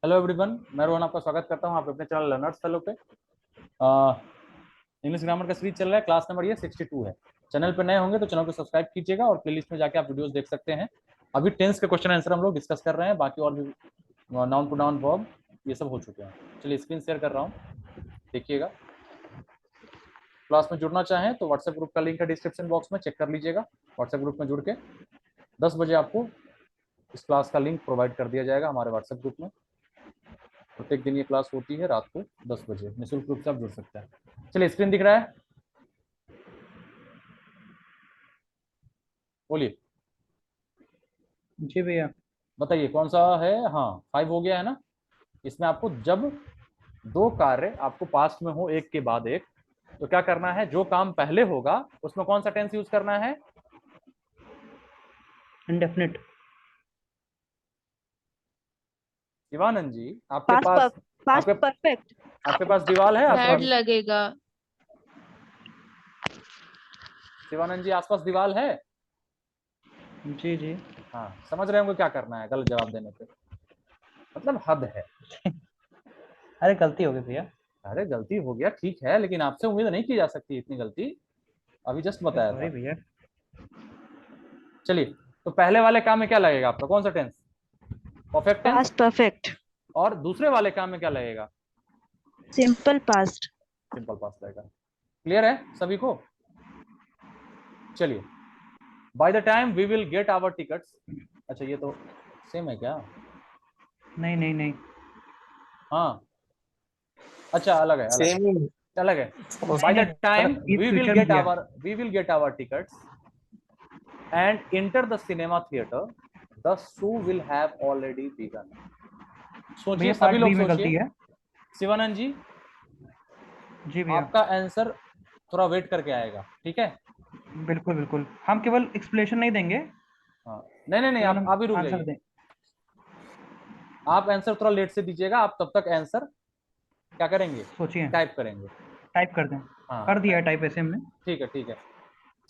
Hello everyone, मैं रोहन आपका स्वागत करता हूं आप अपने चैनल लर्नर्स फेलो पे। इंग्लिश ग्रामर का सीरीज चल रहा है। क्लास नंबर ये 62 है। चैनल पे नए होंगे तो चैनल को सब्सक्राइब कीजिएगा और प्लेलिस्ट में जाके आप वीडियोस देख सकते हैं। अभी टेंस के क्वेश्चन आंसर हम लोग डिस्कस कर रहे हैं, बाकी और भी नाउन प्रोनाउन वर्ब ये सब हो चुके हैं। चलिए स्क्रीन शेयर कर रहा हूँ, देखिएगा। क्लास में जुड़ना चाहें तो व्हाट्सएप ग्रुप का लिंक है डिस्क्रिप्शन बॉक्स में, चेक कर लीजिएगा। व्हाट्सएप ग्रुप में जुड़ के 10 बजे आपको इस क्लास का लिंक प्रोवाइड कर दिया जाएगा हमारे व्हाट्सएप ग्रुप में। प्रत्येक दिन ये क्लास होती है रात को 10 बजे, निःशुल्क रूप से आप जुड़ सकते हैं। चलिए स्क्रीन दिख रहा है, बोलिए। जी भैया। बताइए कौन सा है। हाँ 5 हो गया है ना। इसमें आपको जब दो कार्य आपको पास्ट में हो एक के बाद एक, तो क्या करना है, जो काम पहले होगा उसमें कौन सा टेंस यूज करना है। इंडेफिनिट। शिवानंद जी आपके पास्ट पास पास्ट आपके परफेक्ट। आपके पास दीवाल है हेड आसपास। लगेगा। शिवानंद जी आसपास दीवाल है। जी जी। हाँ समझ रहे होंगे क्या करना है गलत जवाब देने पे, मतलब हद है। अरे गलती हो गई भैया। अरे गलती हो गया ठीक है, लेकिन आपसे उम्मीद नहीं की जा सकती इतनी गलती, अभी जस्ट बताया सॉरी था। भैया। चलिए, तो पहले वाले काम में क्या लगेगा आपका, कौन सा tense, perfect tense. Past perfect. और दूसरे वाले काम में क्या लगेगा, सिंपल पास्ट। सिंपल पास्ट लगेगा। क्लियर है सभी को। चलिए, by the time we will get our tickets. अच्छा ये तो सेम है क्या। नहीं नहीं नहीं। हाँ अच्छा अलग है, अलग है, सेम अलग है। बाय द नहीं, टाइम ये फ्यूचर में भैया। We will get our tickets and enter the cinema theatre, the show will have already begun. सोचिए भैया सभी पार्ट लोग बी में सोचिए। गलती है। शिवानंद जी जी भैया। आपका आंसर थोड़ा वेट करके आएगा, ठीक है। बिल्कुल बिल्कुल, हम केवल एक्सप्लेनेशन नहीं देंगे, हाँ नहीं नहीं नहीं, केवल आप हम अभी रुक आंसर जाइए। दें। आप आंसर थोड़ा लेट से दीजिएगा, आप तब तक आंसर क्या करेंगे, सोचिए, टाइप करेंगे। टाइप कर दें। हाँ कर दिया है टाइप ऐसे हमने। ठीक है ठीक है।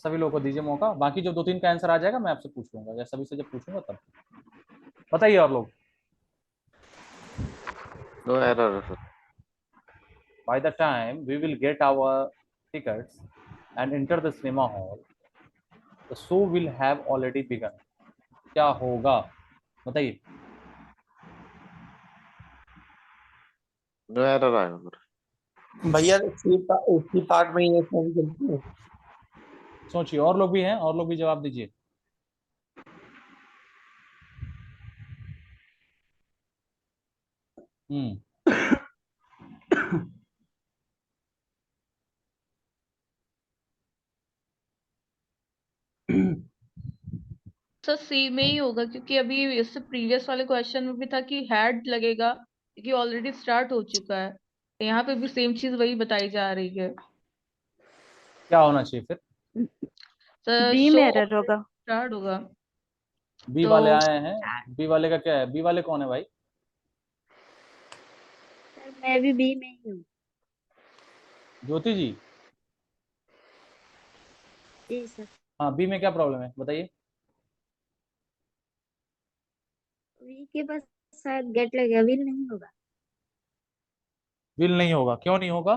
सभी लोगों को दीजिए मौका, बाकी जब 2-3 का आंसर आ जाएगा मैं आपसे पूछ लूंगा, या सभी से जब पूछूंगा तब। बताइए और लोग। No error sir. By the time we will get our tickets and enter the cinema hall, the show will have already begun. क्या होगा बताइए। नो एरर आएगा सर। भैया इसी पार्ट में ये सेम चलती है। सोचिए, और लोग भी हैं, और लोग भी जवाब दीजिए। हम्म सर सी में ही होगा, क्योंकि अभी इससे प्रीवियस वाले क्वेश्चन में भी था कि हेड लगेगा, क्योंकि ऑलरेडी स्टार्ट हो चुका है। तो यहाँ पे भी सेम चीज वही बताई जा रही है। क्या होना चाहिए फिर। सर बी शो में एरर होगा। स्टार्ट होगा बी तो। वाले आए हैं, बी वाले का क्या है, बी वाले कौन है भाई। सर मैं भी बी में ही हूँ। ज्योति जी। जी सर। हाँ बी में क्या प्रॉब्लम है बताइए। वी के पास शायद गेट लगेगा, विल नहीं होगा। विल नहीं होगा, क्यों नहीं होगा।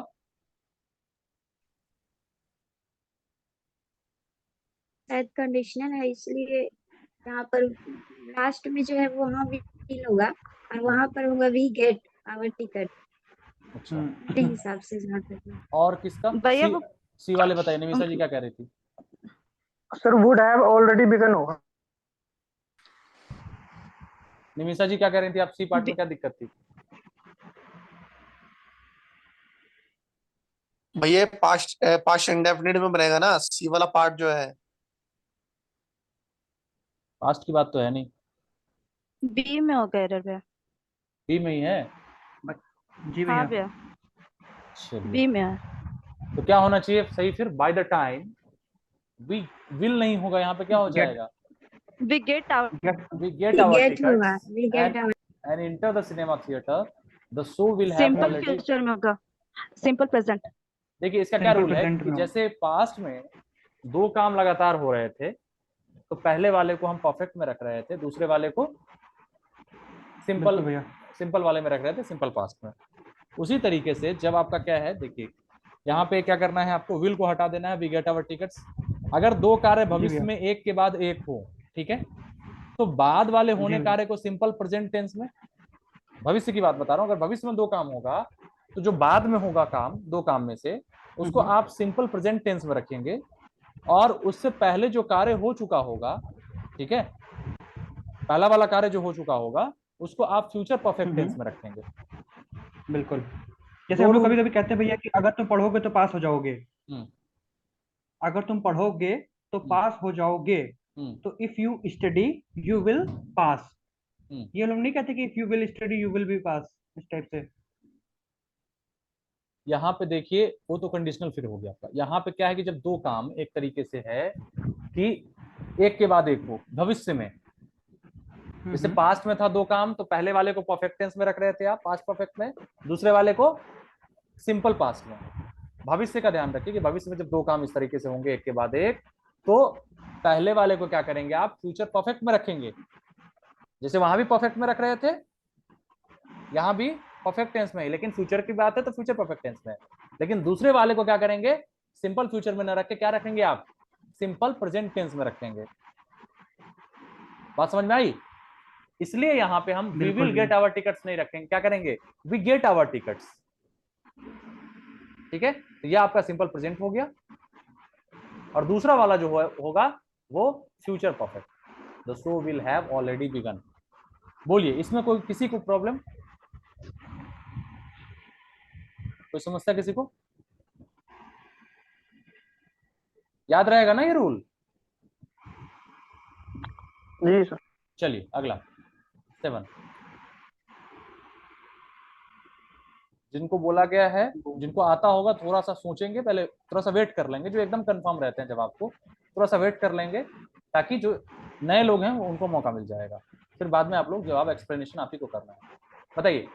शायद कंडीशनल है, इसलिए यहाँ पर लास्ट में जो है वो वहाँ विल होगा और वहां पर होगा वी गेट आवर टिकट। अच्छा मेरे हिसाब से जहाँ तक है। और किसका, भैया सी, वो सी वाले बताइए, निमिषा जी क्या कह रही थी। Sir would have already begun होगा। निमिषा जी क्या कह रही थी आप, सी पार्ट में बी- क्या दिक्कत थी। भैया पास्ट पास्ट इंडेफिनिट में बनेगा ना सी वाला पार्ट जो है। पास्ट की बात तो है नहीं, बी में होगा एरर भैया। बी में ही है। जी हाँ भैया। भैया चलिए, बी में है। तो क्या होना चाहिए सही फिर, by the time we will नहीं होगा, यहाँ पे क्या हो गेट जाएगा, we get out. Get. We get we our get होगा, tickets we get our. And enter the cinema theatre, the show will have simple already. Future में होगा, सिंपल प्रेजेंट। देखिए इसका क्या सिंपल रूल है प्रेजेंट कि में हो। जैसे पास्ट में दो काम लगातार हो रहे थे, तो पहले वाले को हम परफेक्ट में रख रहे थे, दूसरे वाले को सिंपल बिल्कुल भैया। सिंपल वाले में रख रहे थे सिंपल पास्ट में। उसी तरीके से जब आपका क्या है, देखिए यहाँ पे क्या करना है आपको, विल को हटा देना है, वी गेट आवर टिकट्स। अगर दो कार्य भविष्य भैया। में एक के बाद एक हो, ठीक है, तो बाद वाले होने भैया। कार्य को सिंपल प्रेजेंट टेंस में, भविष्य की बात बता रहा हूँ, अगर भविष्य में दो काम होगा तो जो बाद में होगा काम, दो काम में से उसको आप सिंपल प्रेजेंट टेंस में रखेंगे, और उससे पहले जो कार्य हो चुका होगा, ठीक है, पहला वाला कार्य जो हो चुका होगा उसको आप फ्यूचर परफेक्ट टेंस में रखेंगे। बिल्कुल, जैसे हम लोग कभी कभी कहते हैं भैया कि अगर तुम पढ़ोगे तो पास हो जाओगे, हम्म, अगर तुम पढ़ोगे तो पास हो जाओगे, हम्म, तो if you study you will pass. हम्म। ये लोग नहीं कहते कि if you will study you will be pass, इस टाइप से। यहाँ पे देखिए वो तो कंडीशनल फिर हो गया आपका। यहाँ पे क्या है कि जब दो काम एक तरीके से है कि एक के बाद एक हो भविष्य में, जैसे पास्ट में था दो काम, तो पहले वाले को परफेक्ट टेंस में रख रहे थे आप पास्ट परफेक्ट में, दूसरे वाले को सिंपल पास्ट में। भविष्य का ध्यान रखिए कि भविष्य में जब दो काम इस तरीके से होंगे एक के बाद एक, तो पहले वाले को क्या करेंगे आप फ्यूचर परफेक्ट में रखेंगे, जैसे वहां भी परफेक्ट में रख रहे थे, यहाँ भी परफेक्ट टेंस में ही, लेकिन फ्यूचर की बात है तो फ्यूचर परफेक्ट टेंस में। लेकिन दूसरे वाले को क्या करेंगे, सिंपल फ्यूचर में न रख के क्या रखेंगे आप, सिंपल प्रेजेंट टेंस में रखेंगे। बात समझ में आई? इसलिए यहाँ पे हम we will get our tickets नहीं रखेंगे, क्या करेंगे, वी गेट आवर टिकट्स। ठीक है, तो ये आपका सिंपल प्रेजेंट हो गया, और दूसरा वाला जो होगा वो future perfect, the show will have already begun. बोलिए, इसमें कोई किसी को प्रॉब्लम, कोई समस्या किसी को? याद रहेगा ना ये रूल? जी सर। चलिए अगला 7, जिनको बोला गया है, जिनको आता होगा थोड़ा सा सोचेंगे, पहले थोड़ा सा वेट कर लेंगे, जो एकदम कंफर्म रहते हैं जवाब को थोड़ा सा वेट कर लेंगे, ताकि जो नए लोग हैं उनको मौका मिल जाएगा, फिर बाद में आप लोग जवाब एक्सप्लेनेशन आप ही को करना है। बताइए,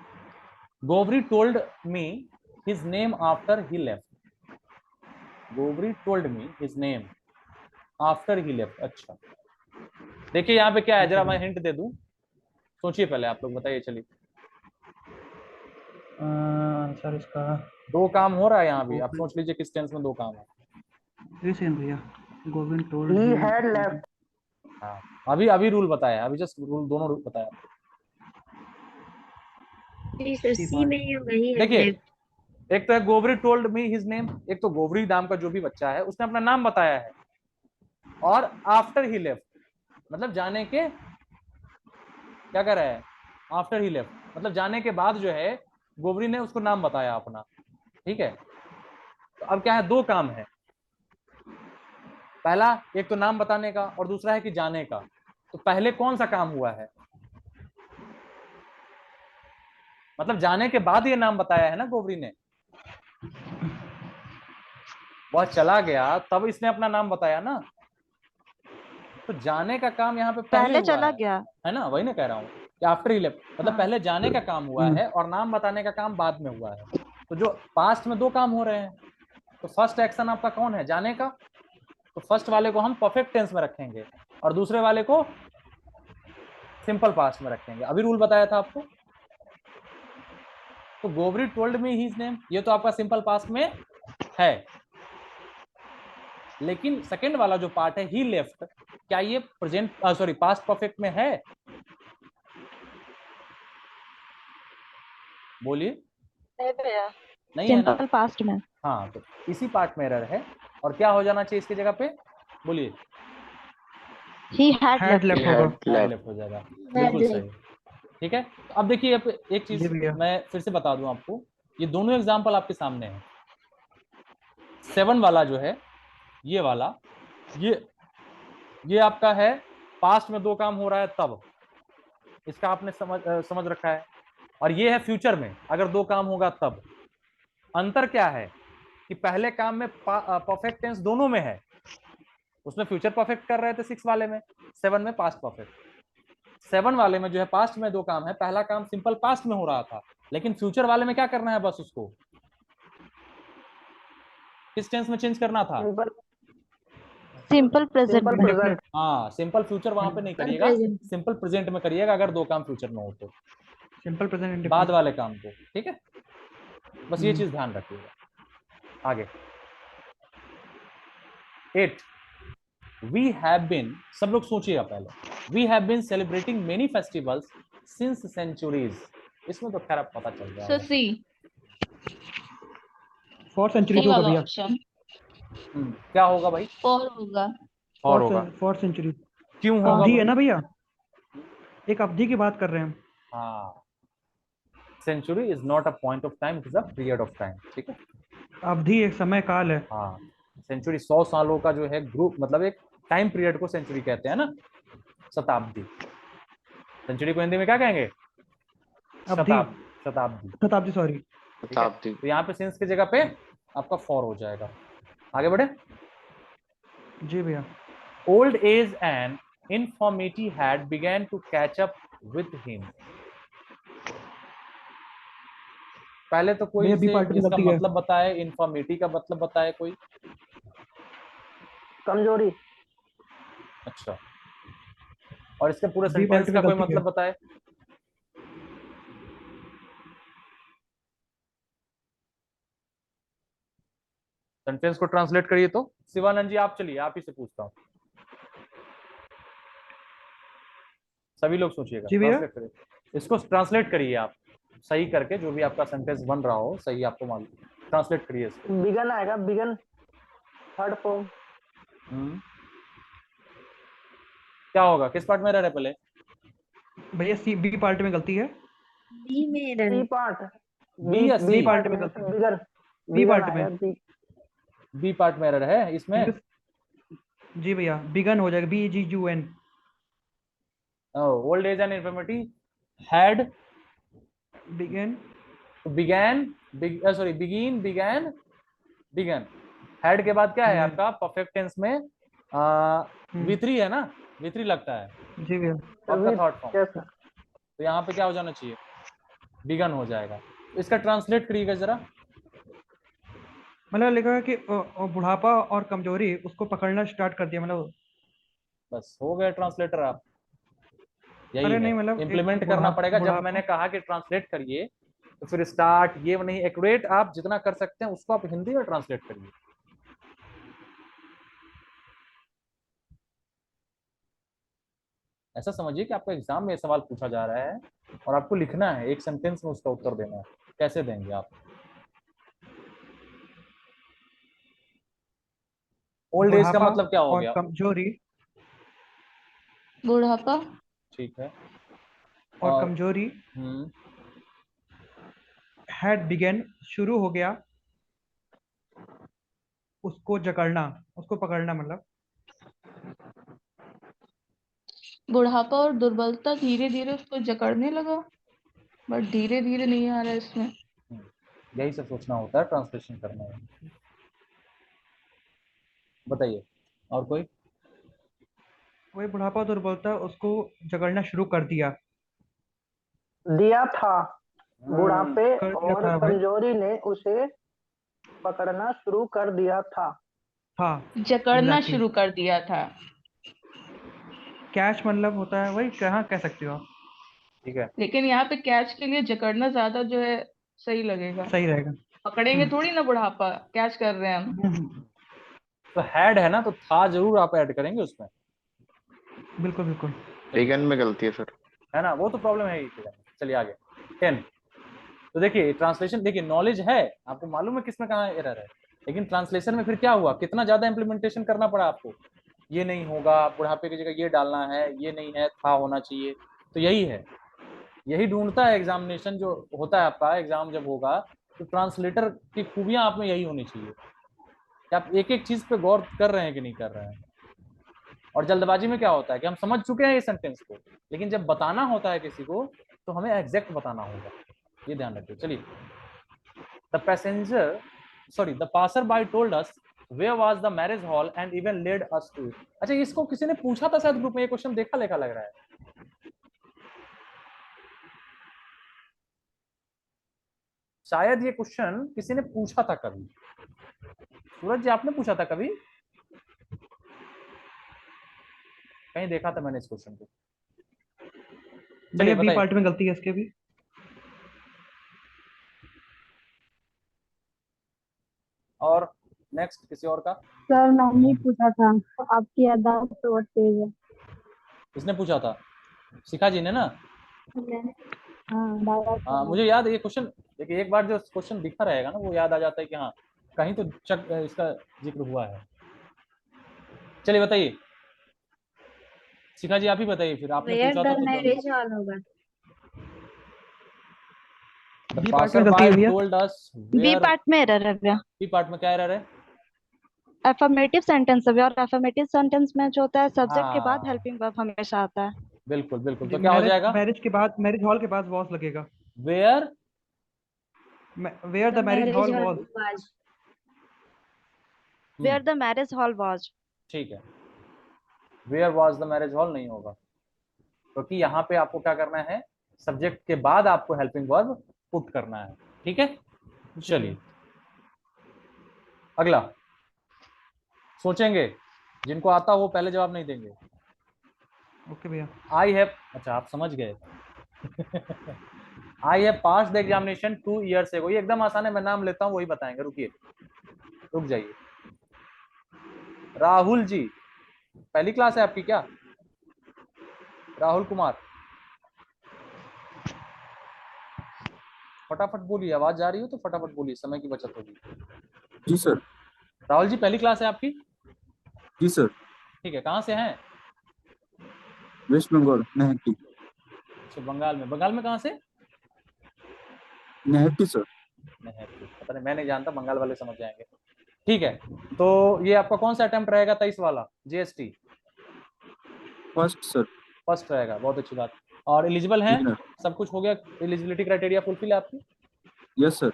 Gowri told me his name after he left. Gowri told me his name after he left. अच्छा, देखिए यहाँ पे क्या है, जरा मैं हिंट दे दूं, सोचिए पहले आप लोग, बताइए। चलिए, आंसर इसका दो काम हो रहा है यहाँ भी, आप सोच लीजिए किस टेंस में दो काम है। भैया, Govind told he had left. हाँ, अभी अभी रूल बताया, अभी जस्ट रूल दोनों रूल बताया। जी सर, सी में ही होगा ही है। देखिए, एक तो है गोवरी टोल्ड मी हिज नेम, एक तो गोवरी नाम का जो भी बच्चा है उसने अपना नाम बताया है, और आफ्टर ही लेफ्ट मतलब जाने के, क्या कर रहा है, आफ्टर ही लेफ्ट मतलब जाने के बाद जो है गोवरी ने उसको नाम बताया अपना। ठीक है, तो अब क्या है, दो काम है, पहला एक तो नाम बताने का और दूसरा है कि जाने का। तो पहले कौन सा काम हुआ है, मतलब जाने के बाद ये नाम बताया है ना गोवरी ने, वह चला गया तब इसने अपना नाम बताया ना, तो जाने का काम यहाँ पे पहले चला हुआ गया है ना, वही ना कह रहा हूँ कि आफ्टर ही लेफ्ट मतलब पहले जाने का काम हुआ है और नाम बताने का काम बाद में हुआ है। तो जो पास्ट में दो काम हो रहे हैं, तो फर्स्ट एक्शन आपका कौन है, जाने का, तो फर्स्ट वाले को हम परफेक्ट टेंस में रखेंगे और दूसरे वाले को सिंपल पास्ट में रखेंगे। अभी रूल बताया था आपको। तो गोवरी टोल्ड मी हिज नेम, ये तो आपका सिंपल पास्ट में है, लेकिन सेकंड वाला जो पार्ट है ही लेफ्ट, क्या ये प्रेजेंट सॉरी पास्ट परफेक्ट में है? बोलिए, नहीं है ना? सिंपल पास्ट में। हाँ, तो इसी पार्ट में एरर है, और क्या हो जाना चाहिए इसकी जगह पे, बोलिए, ही हैड लेफ्ट होगा। लेफ्ट हो जाएगा, बिल्कुल सही। ठीक है, तो अब देखिए एक चीज मैं फिर से बता दूं आपको, ये दोनों एग्जांपल आपके सामने हैं। 7 वाला जो है, ये वाला, ये आपका है पास्ट में दो काम हो रहा है तब, इसका आपने समझ रखा है, और ये है फ्यूचर में अगर दो काम होगा तब। अंतर क्या है कि पहले काम में परफेक्ट टेंस दोनों में है, उसमें फ्यूचर परफेक्ट कर रहे थे 6 वाले में, 7 में पास्ट परफेक्ट। 7 वाले में जो है पास्ट में दो काम है, पहला काम सिंपल पास्ट में हो रहा था, लेकिन फ्यूचर वाले में क्या करना है, बस उसको किस टेंस में चेंज करना था, सिंपल प्रेजेंट। हाँ, सिंपल फ्यूचर वहां पे नहीं करिएगा, सिंपल प्रेजेंट में करिएगा अगर दो काम फ्यूचर में हो तो। सिंपल प्रेजेंट बाद इंडिफरेंट। वाले काम को, ठीक है, बस ये हम्म। चीज ध्यान रखिएगा। आगे 8 वी हैव बीन, सब लोग सोचिएगा पहले, we have been celebrating many festivals since centuries, इसमें तो खैर अब पता चल सर जाएगा। सी, 4th सेंचुरी सी होगा वाला भैया। ऑप्शन क्या होगा भाई? 4 होगा। और होगा, 4th सेंचुरी क्यों होगा अवधि है भाई? ना भैया, एक अवधि की बात कर रहे हैं हम। हाँ, century is not a point of time, it is a period of time, ठीक है। अवधि एक समय काल है। हाँ, सेंचुरी 100 सालों का जो है ग्रुप, मतलब एक टाइम पीरियड को सेंचुरी कहते हैं ना, शताब्दी। सेंचुरी को हिंदी में क्या कहेंगे? अवधि, शताब्दी, शताब्दी सॉरी। ठीक है। तो यहाँ पे सिंस की जगह पे आपका 4 हो जाएगा। आगे बढ़े। जी भैया। Old age and infirmity had begun to catch up with him. पहले तो कोई भैया बी से पार्ट में इसका गलती है। मतलब बताए, इनफॉर्मिटी का मतलब बताए कोई। कमजोरी। अच्छा, और इसके पूरे बी पार्ट सेंटेंस का में कोई गलती है। मतलब बताए। सेंटेंस को ट्रांसलेट करिए तो। शिवानंद जी आप चलिए, आप ही से पूछता हूँ, सभी लोग सोचिएगा, जी भैया। ट्रांसलेट करिए, इसको ट्रांसलेट करिए आप सही करके, जो भी आपका सेंटेंस बन रहा हो सही आपको मालूम, ट्रांसलेट करिए इसको। बिगन आएगा, बिगन, थर्ड फॉर्म। क्या होगा, किस पार्ट में रह रहे पहले? भैया सी बी पार्ट में गलती है। बी में एरर सी है। पार्ट, बी या बी सी? पार्ट में गलती है। बिगन, बी बिगन पार्ट में। आएगा, बी। बी पार्ट में एरर है इसमें। जी भैया बिगन हो जाएगा, BGUN। Old age and infirmity had begun, began, sorry begin, began, begun. Had के बाद क्या है बिगन। आपका परफेक्ट टेंस में? V3 है ना, V3 लगता है जी भैया। आपका थर्ड फॉर्म। Yes sir. तो यहाँ पे क्या हो जाना चाहिए? बिगन हो जाएगा। इसका ट्रांसलेट करिएगा जरा। मतलब लिखा है कि बुढ़ापा और कमजोरी उसको पकड़ना स्टार्ट कर दिया, मतलब। बस हो गए ट्रांसलेटर आप। यही अरे है, नहीं, मतलब एक इम्प्लीमेंट करना पड़ेगा। जब मैंने बुढ़ापा। कहा कि ट्रांसलेट करिए तो फिर स्टार्ट ये नहीं, एक्यूरेट आप जितना कर सकते हैं उसको आप हिंदी में ट्रांसलेट करिए। ऐसा समझिए कि आपको एग्जाम में ये सवाल पूछा जा रहा है और आपको लिखना है, एक सेंटेंस में उसका उत्तर देना है। कैसे देंगे आप? ओल्ड एज का बुढ़ापा मतलब क्या हो और गया? कमजोरी, बुढ़ापा ठीक है। और और कमजोरी। हम्म, हैड बिगन शुरू हो गया, उसको जकड़ना, उसको पकड़ना मतलब। बुढ़ापा और दुर्बलता धीरे धीरे उसको जकड़ने लगा, बट धीरे धीरे नहीं आ रहा है इसमें। यही सब सोचना होता है ट्रांसलेशन करने में। बताइए और कोई। वही बुढ़ापा और दुर्बलता उसको जकड़ना शुरू कर दिया। दिया था, बुढ़ापे कर दिया और था भाई। कमजोरी ने उसे पकड़ना शुरू कर दिया था। हाँ जकड़ना एग्जैक्टली। शुरू कर दिया था। कैच मतलब होता है वही, कहाँ कह सकते हो आप। ठीक है, लेकिन यहाँ पे कैच के लिए जकड़ना ज्यादा जो है सही लगेगा। सही रहेगा। पकड़ेंगे थोड़ी ना, बुढ़ापा कैच कर रहे हैं हम। तो हैड है ना, तो था जरूर आप ऐड करेंगे उसमें। बिल्कुल बिल्कुल। बिगन में गलती है सर। है ना, वो तो प्रॉब्लम है ही। चलिए आगे 10। तो देखिए ट्रांसलेशन, देखिए नॉलेज है, आपको मालूम है किसमें कहाँ एरर है, लेकिन ट्रांसलेशन में फिर क्या हुआ, कितना ज्यादा इंप्लीमेंटेशन करना पड़ा आपको। ये नहीं होगा, बुढ़ापे की जगह ये डालना है, ये नहीं है, था होना चाहिए। तो यही है, यही ढूंढता है एग्जामिनेशन जो होता है आपका एग्जाम जब होगा, तो ट्रांसलेटर की खूबियां आप में यही होनी चाहिए कि आप एक एक चीज पे गौर कर रहे हैं कि नहीं कर रहे हैं। और जल्दबाजी में क्या होता है कि हम समझ चुके हैं ये सेंटेंस को, लेकिन जब बताना होता है किसी को तो हमें एग्जैक्ट बताना होगा, ये ध्यान रखिए। चलिए, the passenger sorry the passerby told us where was the marriage hall and even led us to it. अच्छा, इसको किसी ने पूछा था शायद ग्रुप में, ये क्वेश्चन देखा लेखा लग रहा है। शायद ये क्वेश्चन किसी ने पूछा था कभी। सूरज जी आपने पूछा था कभी? कहीं देखा था मैंने इस क्वेश्चन को। भैया चलिए बी बताइए। पार्ट में गलती है इसके भी। और नेक्स्ट किसी और का? सर मैंने पूछा था, आपकी याददाश्त तो बहुत तेज है। किसने पूछा था? शिखा जी ने ना? हाँ दादा हाँ मुझे याद है ये क्वेश्चन। देखिए एक बार जो क्वेश्चन दिखा रहेगा ना वो याद आ जाता है कि हाँ कहीं तो चक इसका जिक्र हुआ है। चलिए बताइए शिखा जी, आप ही बताइए फिर, आपने वेयर पूछा द था तो मैरिज हॉल होगा। The बी पार्ट में गलती passerby हुई है। told us B where। Part में एरर है भैया, बी पार्ट में क्या एरर है? एफर्मेटिव सेंटेंस है भैया, और एफर्मेटिव सेंटेंस में जो होता है सब्जेक्ट के बाद हाँ हेल्पिंग वर्ब हमेशा आता है। बिल्कुल बिल्कुल, जी, तो क्या हो मैरिज जाएगा? मैरिज के बाद, मैरिज हॉल के बाद वॉज लगेगा। Where. Where the the marriage marriage hall hall was. Was. Where the marriage hall was. ठीक है, where was the marriage hall नहीं होगा क्योंकि यहाँ पे आपको क्या करना है, सब्जेक्ट के बाद आपको हेल्पिंग वर्ब पुट करना है। ठीक है, चलिए अगला सोचेंगे, जिनको आता वो पहले जवाब नहीं देंगे। ओके भैया। आई हैव, अच्छा आप समझ गए। I have pass the examination 2 years ago, ये एकदम आसान है, मैं नाम लेता हूँ वही बताएंगे। रुकिए, रुक जाइए। राहुल जी, पहली क्लास है आपकी क्या? राहुल कुमार, फटाफट बोलिए, आवाज जा रही हो तो फटाफट बोलिए, समय की बचत होगी। जी सर। राहुल जी पहली क्लास है आपकी? जी सर। ठीक है, कहाँ से हैं? वेस्ट बंगाल नहट्टी। अच्छा बंगाल में, बंगाल में कहाँ से? नहट्टी सर। पता नहीं, मैं नहीं जानता, बंगाल वाले समझ जाएंगे। ठीक है, तो ये आपका कौन सा अटेम्प्ट रहेगा 23 वाला जीएसटी? First sir. फर्स्ट रहेगा, बहुत अच्छी बात। और एलिजिबल जी हैं, सर। सब कुछ हो गया, एलिजिबिलिटी क्राइटेरिया फुलफिल है आपकी? Yes sir.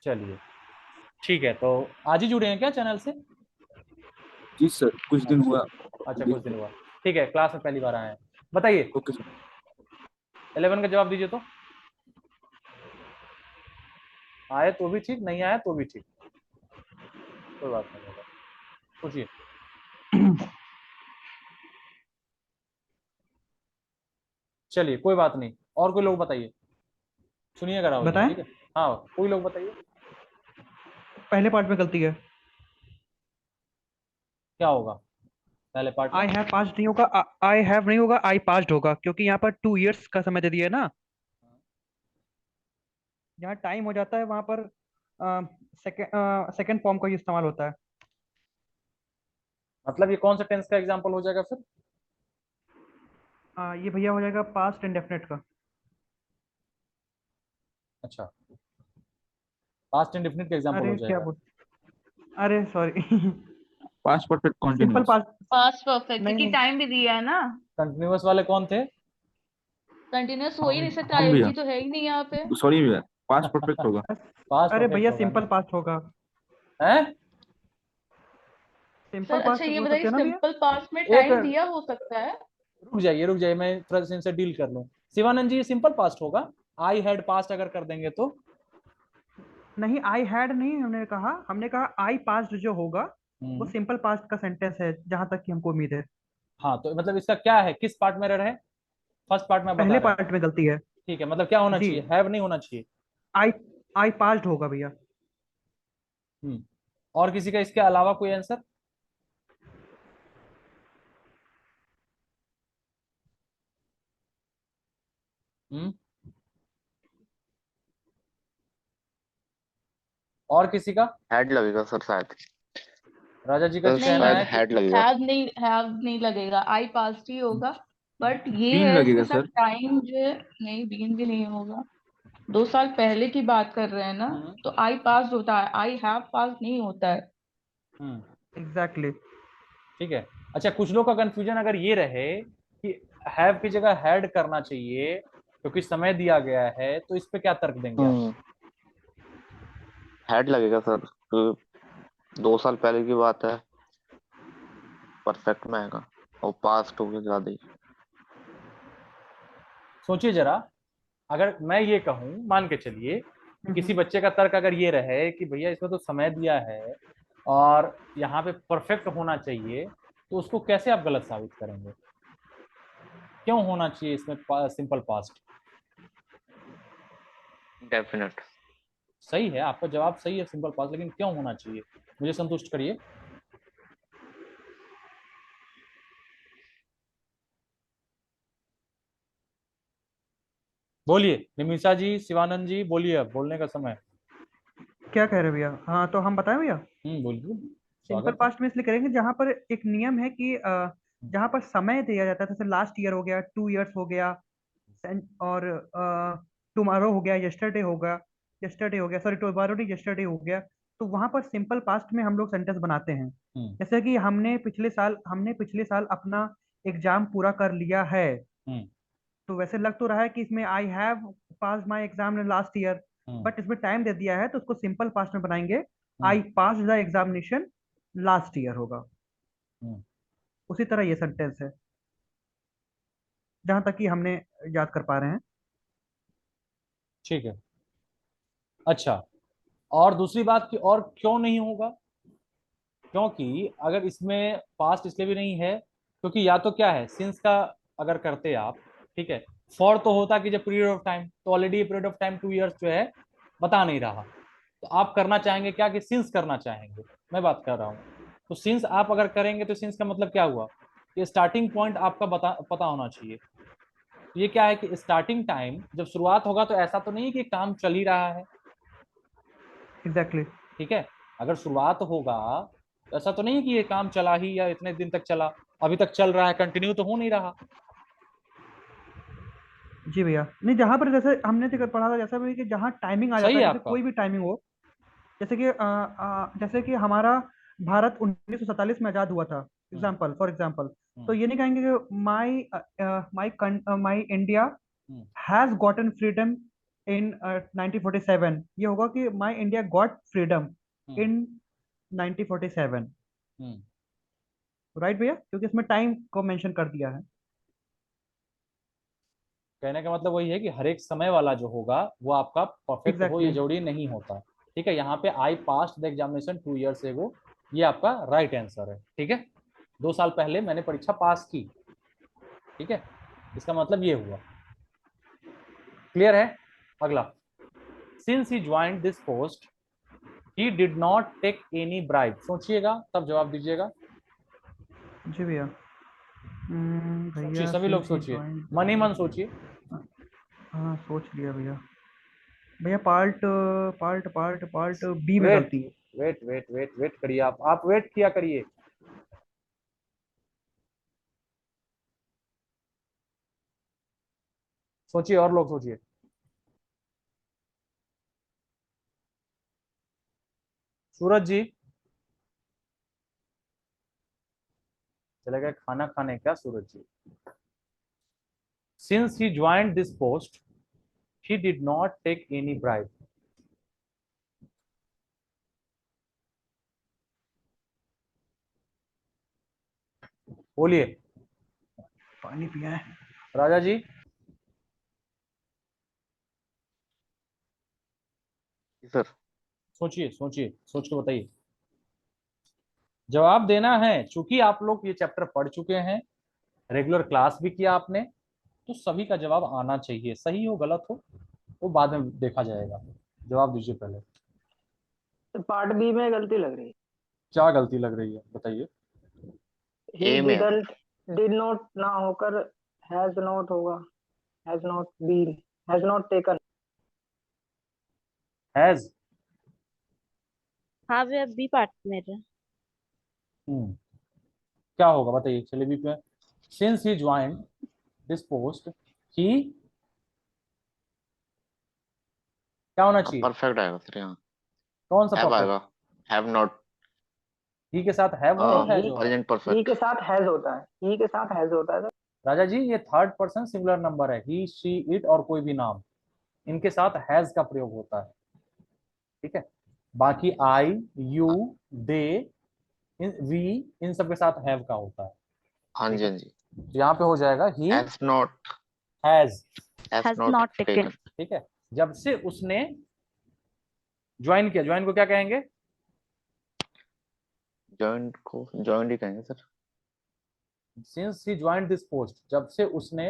चलिए ठीक है, तो आज ही जुड़े हैं क्या चैनल से? जी सर, कुछ दिन हुआ। अच्छा कुछ दिन हुआ, ठीक है, क्लास में पहली बार आए हैं। बताइए ओके सर। 11 का जवाब दीजिए तो। आए तो भी ठीक, नहीं आया तो भी ठीक, कोई बात नहीं होगा। पूछिए। चलिए कोई बात नहीं, और कोई लोग बताइए, सुनिएगा राहुल जी, बताएं। ठीक है? हाँ कोई लोग बताइए पहले पार्ट में गलती है। क्या होगा पहले पार्ट में? आई हैव पास्ड नहीं होगा, आई हैव नहीं होगा, आई पास्ड होगा, क्योंकि यहाँ पर 2 years का समय दे दिया है ना। जहाँ टाइम हो जाता है वहां पर सेकेंड फॉर्म का ही इस्तेमाल होता है। मतलब ये कौन सा टेंस का एग्जांपल हो जाएगा फिर? ये भैया हो जाएगा पास्ट इंडेफिनिट का। अच्छा, पास्ट इंडेफिनिट का एग्जांपल हो अरे क्या जाएगा। बोल, अरे sorry. Past perfect simple continuous. Past. Past perfect, नहीं क्योंकि नहीं। टाइम भी दिया है ना। कंटिन्यूअस वाले कौन थे? कंटिन्यूअस हो ही नहीं सकता, हम भैया, आईएनजी तो है ही नहीं यहाँ पे। सॉरी भैया, पास्ट परफेक्ट होगा। पास्ट अरे परफेक्ट भैया होगा सिंपल ना? पास्ट होगा। हैं? सिंपल सर अच्छा पास्ट ये हो बताइए, सकते हैं ना भैया। सिंपल पास्ट में एक टाइम दिया हो सकता है? रुक जाइए, मैं थोड़ा सा इनसे डील कर लूं। शिवानंद जी ये सिंपल पास्ट होगा, आई हैड पास्ट अगर कर देंगे तो। नहीं, आई हैड नहीं हमने कहा आई पास्ड जो होगा वो हम्म, सिंपल पास्ट का सेंटेंस है, जहां तक कि हमको उम्मीद है। हाँ तो मतलब इसका क्या है, किस पार्ट में एरर है? फर्स्ट पार्ट में आप बता पहले रहे हैं। पार्ट में गलती है। ठीक है, मतलब क्या होना जी, चाहिए, हैव नहीं होना चाहिए। आई आई पास्ड होगा भैया। और किसी का इसके अलावा कोई आंसर? हम्म, और किसी का? हेड लगेगा सर शायद। राजा जी का सर नहीं कहना शायद है कि हेड लगेगा। हैव नहीं लगेगा, आई पास्ट ही होगा। बट ये बीन है लगेगा कि सब सर। टाइम जो है, नहीं बीन भी नहीं होगा। 2 साल पहले की बात कर रहे हैं ना, तो आई पास होता है, आई हैव पास नहीं होता है। हम्म, एग्जैक्टली। ठीक है। अच्छा कुछ लोग का कंफ्यूजन अगर ये रहे कि हैव की जगह हैड करना चाहिए क्योंकि समय दिया गया है, तो इस पे क्या तर्क देंगे आप? हेड लगेगा सर, 2 साल पहले की बात है, परफेक्ट में आएगा और पास्ट हो गया ज्यादा ही। सोचिए जरा, अगर मैं ये कहूं, मान के चलिए कि किसी बच्चे का तर्क अगर ये रहे कि भैया इसमें तो समय दिया है और यहाँ पे परफेक्ट होना चाहिए, तो उसको कैसे आप गलत साबित करेंगे? क्यों होना चाहिए इसमें सिंपल पास्ट? डेफिनेट। सही है, आपका जवाब सही है सिंपल पास्ट, लेकिन क्यों होना चाहिए, मुझे संतुष्ट करिए। बोलिए निमिषा जी, शिवानंद जी, बोलिए, अब बोलने का समय है। क्या कह रहे हो भैया? हाँ तो हम बताएं भैया। बोलिए, सिंपल स्वागत है। पास्ट में इसलिए करेंगे जहाँ पर एक नियम है कि जहाँ पर समय दिया जाता है, जैसे लास्ट ईयर हो गया, 2 इयर्स हो गया, और टुमारो हो गया, यस्टरडे हो गया, सॉरी टुमारो नहीं, यस्टरडे हो गया। तो वहां पर सिंपल पास्ट में हम लोग सेंटेंस बनाते हैं। हम्म, जैसे कि हमने पिछले साल अपना एग्जाम पूरा कर लिया है। हम्म, तो वैसे लग तो रहा है कि इसमें I have pass my exam last year, hmm, but इसमें टाइम दे दिया है तो उसको सिंपल पास्ट में बनाएंगे। हम्म, आई पास द एग्जामिनेशन लास्ट ईयर होगा। हम्म, उसी तरह ये सेंटेंस है, जहां तक कि हमने याद कर पा रहे हैं। ठीक है। अच्छा, और दूसरी बात की, और क्यों नहीं होगा, क्योंकि अगर इसमें पास्ट इसलिए भी नहीं है क्योंकि या तो क्या है, सिंस का अगर करते आप, ठीक है, फॉर तो होता कि जब पीरियड ऑफ टाइम, तो already period of time 2 years जो है बता नहीं रहा, तो आप करना चाहेंगे क्या कि सिंस करना चाहेंगे, मैं बात कर रहा हूँ। तो सिंस आप अगर करेंगे तो सिंस का मतलब क्या हुआ कि स्टार्टिंग पॉइंट आपका पता होना चाहिए। ये क्या है कि स्टार्टिंग टाइम जब शुरुआत होगा तो ऐसा तो नहीं कि काम चल ही रहा है, एग्जैक्टली। ठीक है। अगर शुरुआत होगा तो ऐसा तो नहीं कि ये काम चला ही या इतने दिन तक चला, अभी तक चल रहा है, कंटिन्यू तो हो नहीं रहा। जी भैया, नहीं जहाँ पर जैसे हमने पढ़ा था, जैसा भी कि जहाँ टाइमिंग आ सही जाता है है, जैसे आपका। कोई भी टाइमिंग हो, जैसे कि हमारा भारत 1947 में आजाद हुआ था, हम्म, फॉर एग्जाम्पल। तो हम्म, ये नहीं कहेंगे कि my India hmm, has gotten freedom in 1947। ये होगा कि my India got freedom hmm, in 1947। हम्म। राइट भैया, क्योंकि इसमें टाइम को मेंशन कर दिया है। कहने का मतलब वही है कि हर एक समय वाला जो होगा वो आपका परफेक्ट हो, ये एग्जैक्टली। जरूरी नहीं होता। ठीक है, यहाँ पे आई पास द एग्जामिनेशन 2 इयर्स एगो, ये आपका राइट आंसर है। ठीक है, 2 साल पहले मैंने परीक्षा पास की, ठीक है, इसका मतलब ये हुआ। क्लियर है। अगला, since he joined this post he did not take any bribe, सोचिएगा तब जवाब दीजिएगा। जी भैया। सोचिए, भैया सभी लोग सिंस ही सोचिए, ज्वाइन। मन ही मन सोचिए। हाँ सोच लिया भैया। भैया part part part part B में वेट गलती है। वेट वेट वेट वेट करिए, आप वेट किया करिए। सोचिए, और लोग सोचिए। सूरज जी चले गए खाना खाने, क्या Suraj ji? Since he joined this post he did not take any bribe. बोलिए पानी पिया है। राजा जी। सर सोचिए सोचिए, सोच के बताइए, जवाब देना है। चूंकि आप लोग ये चैप्टर पढ़ चुके हैं, रेगुलर क्लास भी किया आपने, तो सभी का जवाब आना चाहिए, सही हो गलत हो वो बाद में देखा जाएगा। जवाब दीजिए पहले। तो पार्ट बी में गलती लग रही क्या गलती लग रही है बताइए। है। ही ए में है सर। डिडंट, डिड नॉट ना होकर हैज नॉट होगा। Has not been, has not taken. Has. हाँ भैया बी पार्ट मेरे। क्या होगा बताइए, चलिए बी पे। Since he joined this post he, क्या होना हाँ चाहिए, परफेक्ट आएगा सर यहाँ। कौन सा हैव परफेक्ट? आएगा। Have not. ही के साथ हैव हो और नहीं, हैज ही हो। प्रेजेंट ही परफेक्ट। के साथ हैज होता है, ही के साथ हैज होता है सर। राजा जी ये थर्ड पर्सन सिंगुलर नंबर है, ही शी इट और कोई भी नाम, इनके साथ हैज का प्रयोग होता है। ठीक है, बाकी आई, यू, दे, वी, इन सब के साथ हैव का होता है। हाँ ठीक जी है, हाँ जी। तो यहाँ पे हो जाएगा he has not. Has. Has has not not taken. Taken. ठीक है, जब से उसने ज्वाइन किया, ज्वाइन को क्या कहेंगे? जॉइंट को जॉइंट ही कहेंगे sir. Since he join this post, जब से उसने,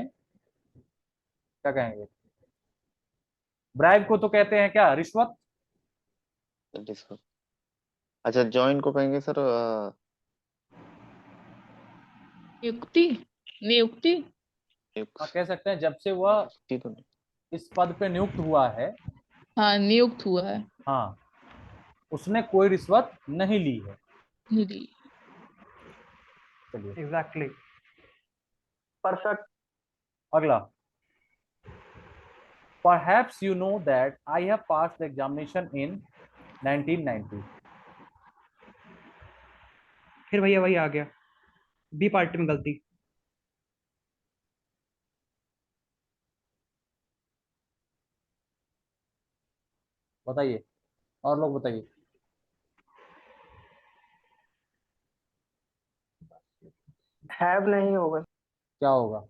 क्या कहेंगे? ब्राइब को तो कहते हैं क्या, रिश्वत, डिस्कस। अच्छा ज्वाइन को कहेंगे सर नियुक्ति नियुक्ति हाँ कह सकते हैं, जब से वह तो नहीं। इस पद पे नियुक्त हुआ है, हाँ नियुक्त हुआ है। हाँ, उसने कोई रिश्वत नहीं ली है। निधि चलिए एग्जैक्टली। परफेक्ट। अगला, perhaps you know that I have passed the examination in 1990। फिर भैया वही आ गया, बी पार्ट में गलती। बताइए, और लोग बताइए। हैव नहीं होगा। क्या होगा?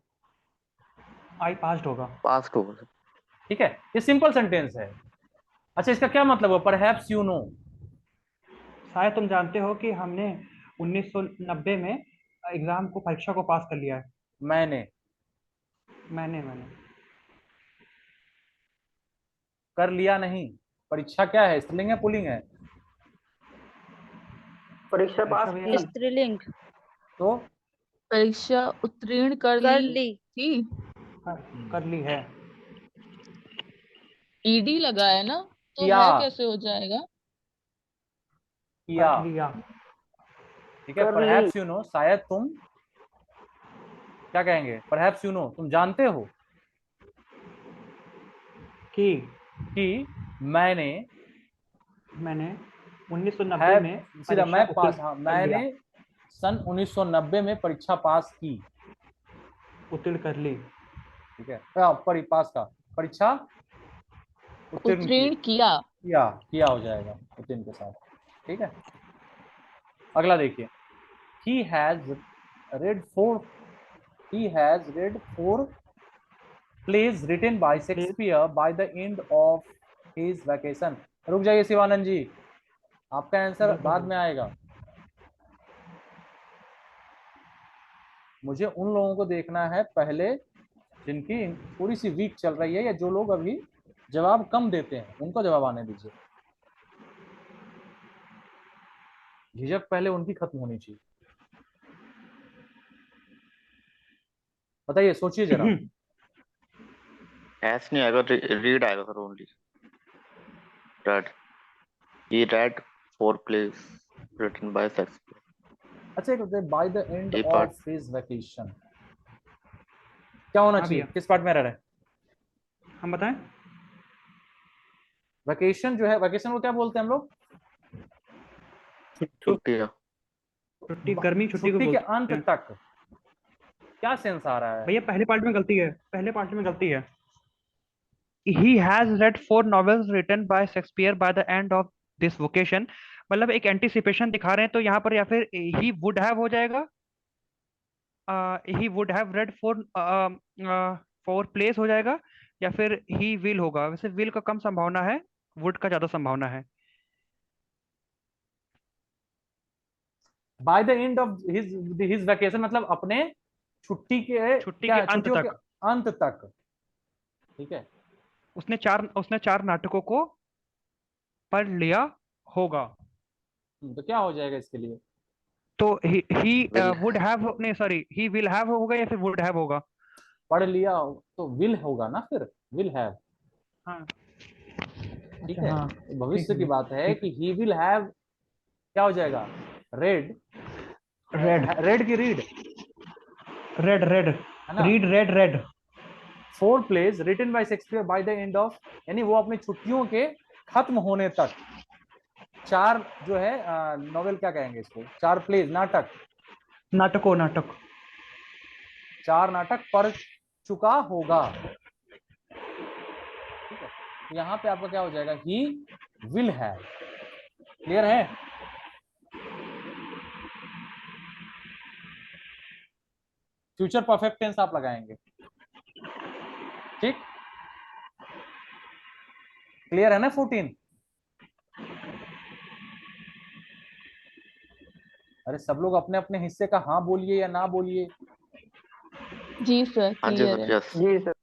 आई पास्ड होगा। पास्ट होगा सर। ठीक है, ये सिंपल सेंटेंस है। अच्छा, इसका क्या मतलब है? परहैप्स यू नो, शायद तुम जानते हो कि हमने 1990 में एग्जाम को, परीक्षा को पास कर लिया है। मैंने मैंने कर लिया नहीं। परीक्षा क्या है, स्त्रीलिंग है पुल्लिंग है? परीक्षा पास परीक्षा भैया की। स्त्रीलिंग। तो परीक्षा उत्तीर्ण कर कर ली ली। थी। कर ली है। ईडी लगा है ना, तो किया। है कैसे हो जाएगा? किया। कर लिया। ठीक है, कर ली। परहैप्स यू नो, शायद तुम क्या कहेंगे? परहैप्स यू नो, तुम जानते हो कि मैंने 1990 है में सीधा परीक्षा मैं पास, उत्तीर्ण हाँ कर लिया। मैंने सन 1990 में परीक्षा पास की। उत्तीर्ण कर ली। ठीक है, पास का, परीक्षा उत्तीर्ण उत्तीर्ण किया। किया हो जाएगा उत्तीर्ण के साथ। ठीक है, अगला देखिए, he has read four plays written by Shakespeare by the end of his vacation। रुक जाइए शिवानंद जी, आपका आंसर बाद में आएगा। मुझे उन लोगों को देखना है पहले जिनकी थोड़ी सी वीक चल रही है, या जो लोग अभी जवाब कम देते हैं, उनको जवाब आने दीजिए। झिझक पहले उनकी खत्म होनी चाहिए। बताइए, सोचिए जरा। एस नहीं आएगा, रीड आएगा sir only. Red, he read 4 plays written by Shakespeare। अच्छा, एक बाय द एंड ये part- ऑफ हिज वैकेशन क्या होना हाँ चाहिए? भैया। किस पार्ट में रह रहे हैं? हम बताएं? वैकेशन जो है, वैकेशन को क्या बोलते हैं हम लोग? छुट्टियां। छुट्टी, गर्मी छुट्टी को छुट्टी के बोलते अंत हैं। तक। क्या सेंस आ रहा है? भैया पहले पार्ट में गलती है, पहले पार्ट में गलती है। He has read 4 novels written by Shakespeare by the end of this vacation। मतलब एक एंटिसिपेशन दिखा रहे हैं, तो यहाँ पर या फिर he would have हो जाएगा, he would have read 4 plays हो जाएगा, या फिर he will होगा। वैसे will का कम संभावना है, would का ज्यादा संभावना है। By the end of his vacation मतलब अपने छुट्टी के अंत छुट्टियों के तक। अंत तक। ठीक है, उसने 4 नाटकों को पढ़ लिया होगा। तो क्या हो जाएगा इसके लिए? तो he Will would have, नहीं सॉरी, he will have होगा या फिर would have होगा? पढ़ लिया तो विल होगा ना, फिर विल हैव। हाँ ठीक अच्छा, है, हाँ तो भविष्य ठीक की है, बात है ठीक। कि ही विल हैव क्या हो जाएगा? रेड। रेड की रीड रेड है ना? Red 4 plays written by Shakespeare by the end of, यानी वो अपनी छुट्टियों के खत्म होने तक 4 जो है नॉवेल, क्या कहेंगे इसको, 4 प्लेज, नाटक, नाटक 4 नाटक पढ़ चुका होगा। ठीक है, यहाँ पे आपका क्या हो जाएगा? He will have. क्लियर है? फ्यूचर परफेक्ट टेंस आप लगाएंगे। ठीक, क्लियर है ना? 14। अरे सब लोग अपने अपने हिस्से का हाँ बोलिए या ना बोलिए। जी सर हाँ जी क्लियर सर, है। यस। जी सर।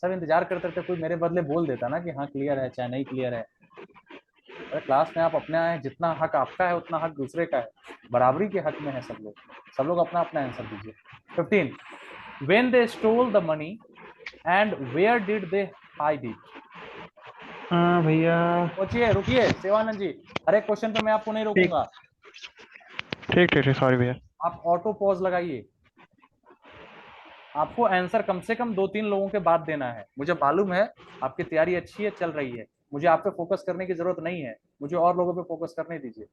सब इंतजार करते थे कोई मेरे बदले बोल देता ना कि हाँ क्लियर है, चाहे नहीं क्लियर है। अरे क्लास में आप अपने आए, जितना हक आपका है उतना हक दूसरे का है, बराबरी के हक में है सब लोग अपना अपना आंसर दीजिए। 15 when they stole the money and where did they hide it? हाँ भैया, सोचिए, रुकिए शिवानंद जी, हर एक क्वेश्चन पे मैं आपको नहीं ठीक रोकूंगा, ठीक ठीक ठीक, सॉरी भैया। आप ऑटो पॉज लगाइए। आपको आंसर कम से कम 2-3 लोगों के बाद देना है। मुझे मालूम है आपकी तैयारी अच्छी है, चल रही है, मुझे आप पे फोकस करने की जरूरत नहीं है, मुझे और लोगों पे फोकस करने दीजिए,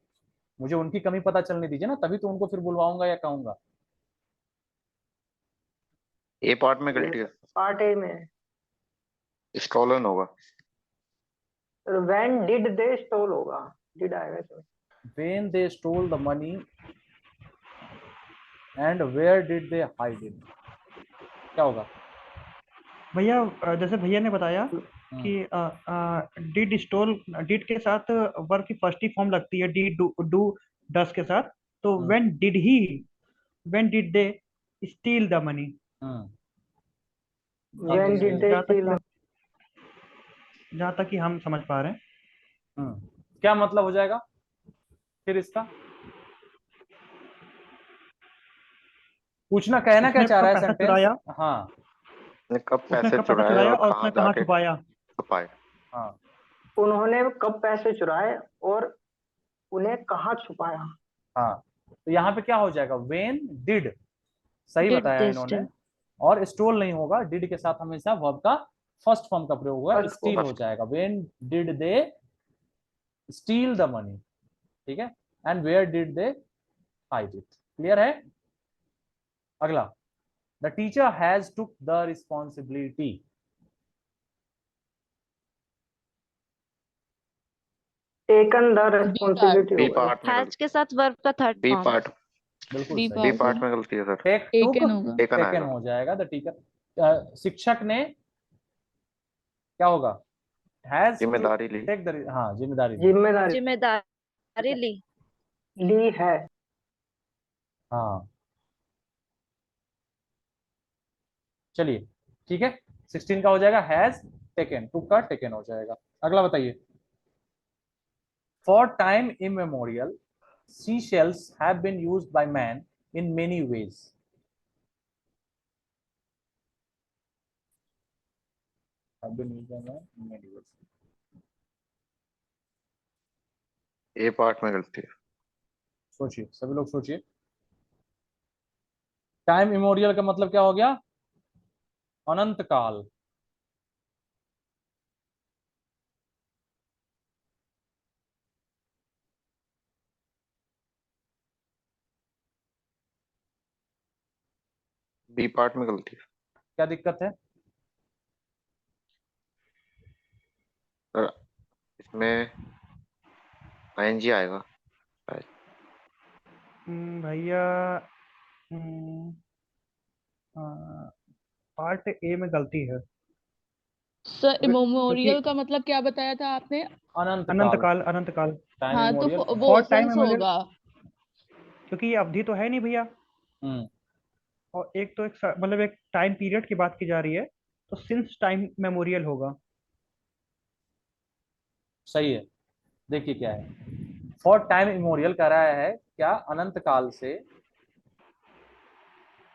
मुझे उनकी कमी पता चलने दीजिए ना, तभी तो उनको फिर बुलवाऊंगा या कहूंगा। ए पार्ट में गलती है, पार्ट ए में स्टोलन होगा। व्हेन डिड दे स्टोल होगा, डिड आएगा इसमें। When they stole the money and where did they hide it? क्या होगा? भैया जैसे भैया ने बताया कि डिड स्टोल, डिड के साथ वर्ब की फर्स्ट ही फॉर्म लगती है, डी डू डस के साथ, तो when did they steal the money. When did they steel, जहाँ तक कि हम समझ पा रहे हैं। क्या मतलब हो जाएगा फिर इसका? पूछना, कहना क्या चाह रहा है सेंटेंस? हाँ, कब उसने पैसे कब पैसे चुराए चुराया और और उसने कहाँ छुपाया। छुपाए। हाँ, उन्होंने कब पैसे चुराए और उन्हें कहाँ छुपाया। हाँ, तो यहाँ पे क्या हो जाएगा? व्हेन डिड, सही Did बताया they इन्होंने, steal? और स्टोल नहीं होगा, डिड के साथ हमेशा वर्ब का फर्स्ट फॉर्म का प्रयोग होगा, First स्टील form. हो जाएगा। When did they steal the money, ठीक है, and where did they hide it. Clear है? अगला, the teacher has took the responsibility. Taken the responsibility B होगा। पार्ट में हैज के साथ वर्ब का थर्ड बी फॉर्म। पार्ट बिल्कुल बी सही, बी पार्ट पार्ट में गलती है सर। टेक टेकन टुक होगा। टेकन टेकन आएगा। हो जाएगा। द टीचर, शिक्षक ने क्या होगा? हैज जिम्मेदारी ली। टेक द, हाँ, जिम्मेदारी ली। जिम्मेदारी जिम्मेदारी ली। ली है। हाँ, चलिए ठीक है, 16 का हो जाएगा हैज टेकन, टुक का टेकन हो जाएगा। अगला बताइए, for time immemorial seashells have been used by man in many ways. Have been used by man in many ways. A part में गलती है। सोचिए, सभी लोग सोचिए। टाइम इमोरियल का मतलब क्या हो गया? अनंत काल। बी पार्ट में गलती है क्या दिक्कत है? सर, इसमें आईएनजी आएगा। भैया पार्ट ए में गलती है। सर इमोरियल का मतलब क्या बताया था आपने? अनंत अनंत काल। काल, अनंत काल। टाइम हाँ तो इमोरियल वो और टाइम सिंस मेमोरियल, होगा। क्योंकि ये अवधि तो है नहीं भैया, और एक तो मतलब एक टाइम पीरियड की बात की जा रही है, तो सिंस टाइम मेमोरियल होगा। सही है। देखिए क्या है, फॉर टाइम इमोरियल कह रहा है क्या? अनंत काल से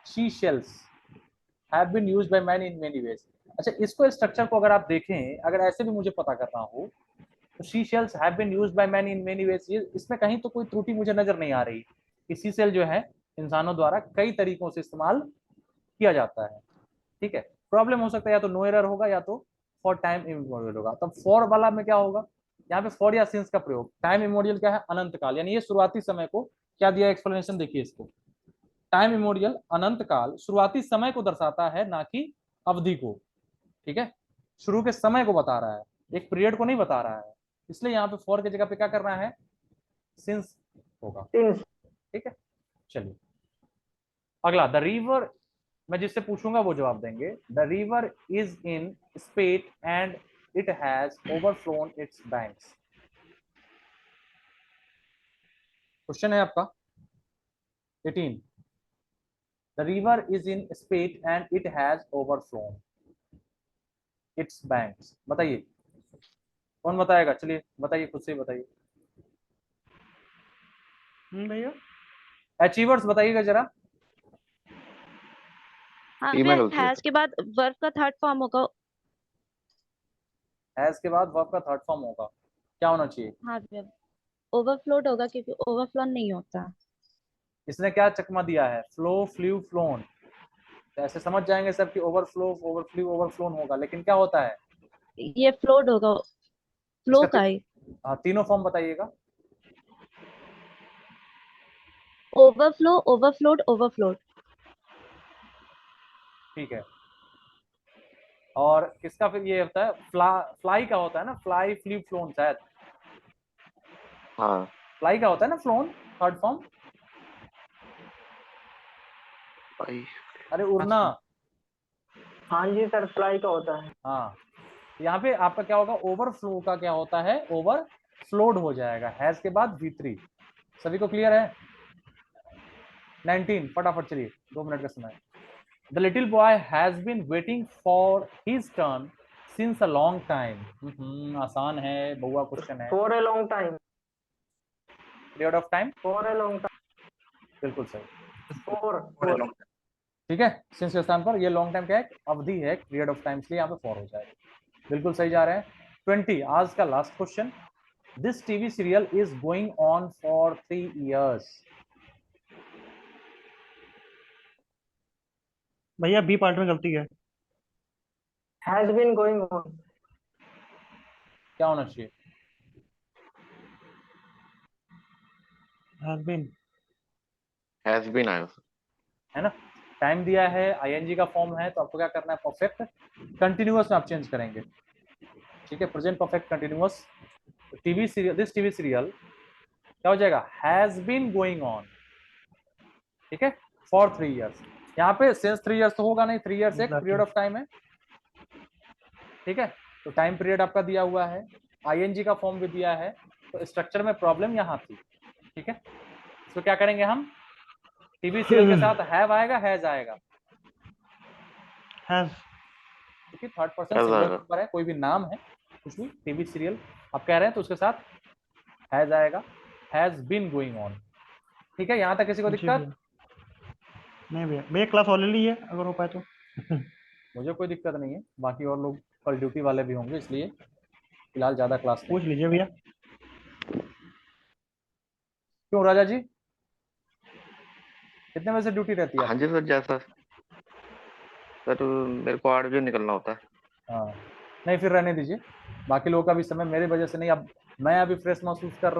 sea shells have been used by man in many ways. अच्छा, इसको स्ट्रक्चर को अगर आप देखें, अगर ऐसे भी मुझे पता करना हो, तो sea shells have been used by man in many ways, ये इसमें कहीं तो कोई त्रुटि मुझे नजर नहीं आ रही कि सी शेल जो है इंसानों द्वारा कई तरीकों से इस्तेमाल किया जाता है। ठीक है, प्रॉब्लम हो सकता है या तो नो एरर होगा या तो फॉर टाइम इमोरियल होगा। तब फॉर वाला में क्या होगा? यहाँ पे फॉर या सिंस का प्रयोग। टाइम इमोरियल क्या है? अनंत काल, यानी ये शुरुआती समय को क्या दिया एक्सप्लेनेशन, देखिए इसको। टाइम इमोरियल अनंत काल शुरुआती समय को दर्शाता है, ना कि अवधि को। ठीक है, शुरू के समय को बता रहा है, एक पीरियड को नहीं बता रहा है, इसलिए यहाँ पे फॉर की जगह पे क्या करना है? सिंस होगा। ठीक है, चलिए अगला, द रिवर, मैं जिससे पूछूंगा वो जवाब देंगे। The river is in spate and it has overflown its banks. Question है आपका 18, the river is in spate and it has overflown its banks. बताइए, कौन बताएगा? चलिए बताइए, खुद से ही बताइए। भैया अचीवर्स बताइएगा जरा। हाँ ईमेल भैया होती है हैज के बाद वर्ब का थर्ड फॉर्म होगा। हैज के बाद वर्ब का थर्ड फॉर्म होगा, क्या होना चाहिए? हाँ भैया ओवरफ्लोड होगा क्योंकि ओवरफ्लो नहीं होता। इसने क्या चकमा दिया है? Flow, flu, phloem. तो ऐसे समझ जाएंगे सब कि ओवरफ्लो, ओवरफ्लू, ओवरफ्लोन होगा, लेकिन क्या होता है? ये फ्लोड होगा, फ्लो इसका का ही। तीनों फॉर्म बताइएगा। Overflow, overflowed, overflowed. ठीक है। और किसका फिर ये होता है? फ्लाई का होता है ना, फ्लाई, फ्लू, फ्लोन शायद। हाँ फ्लाई का होता है ना फ्लोन, थर्ड फॉर्म। भाई अरे उड़ना। हाँ जी सर, फ्लाई का होता है। हाँ, यहाँ पे आपका क्या होगा? ओवरफ्लो का क्या होता है? ओवरफ्लोड हो जाएगा। हैज के बाद V3। सभी को क्लियर है? 19 फटाफट चलिए, 2 मिनट का समय। The little boy has been waiting for his turn since a long time. आसान है, बउआ क्वेश्चन है। For a long time, period of time, for a long time, बिल्कुल सही। फॉर ठीक है, सिंस के स्थान पर ये लॉन्ग टाइम क्या है? अवधि है, पीरियड ऑफ टाइम, इसलिए यहाँ पे फॉर हो जाएगा। बिल्कुल सही जा रहे हैं। 20 आज का last question. This TV serial is going on for 3 years। भैया बी पार्ट में गलती है। Has been going on. क्या होना चाहिए? Has been. हैज बीन आएगा सर। है ना? टाइम दिया है, आईएनजी का फॉर्म है, तो आपको क्या करना है? परफेक्ट कंटिन्यूअस में आप चेंज करेंगे। ठीक है, present perfect continuous. TV serial, this TV serial क्या हो जाएगा? Has been going on. ठीक है, फॉर 3 years। यहाँ पे सिंस 3 years तो होगा नहीं, 3 years एक पीरियड ऑफ टाइम है। ठीक है, तो टाइम पीरियड आपका दिया हुआ है, आईएनजी का फॉर्म भी दिया है, तो स्ट्रक्चर में प्रॉब्लम यहाँ थी। ठीक है, तो क्या करेंगे हम? टीवी सीरियल के साथ हैव आएगा, हैज आएगा, हैज। क्योंकि थर्ड पर्सन हैज सिंगुलर आएगा। नंबर है, कोई भी नाम है, कुछ भी टीवी सीरियल आप कह रहे हैं तो उसके साथ हैज आएगा। Has been going on. ठीक है, यहाँ तक किसी को जी दिक्कत? भैया। नहीं भैया, भैया क्लास ऑलरेडी है, अगर हो पाए तो। मुझे कोई दिक्कत नहीं है, बाकी और लोग कल ड्यूटी वाले भी होंगे, इसलिए फिलहाल ज्यादा क्लास नहीं। पूछ लीजिए भैया। क्यों राजा जी, कितने बजे से ड्यूटी रहती है हाँ आपकी? जी सर, जैसा सर मेरे को 8 बजे निकलना होता है। हाँ, नहीं फिर रहने दीजिए, बाकी लोगों का भी समय मेरी वजह से नहीं। अब मैं अभी फ्रेश महसूस कर रहा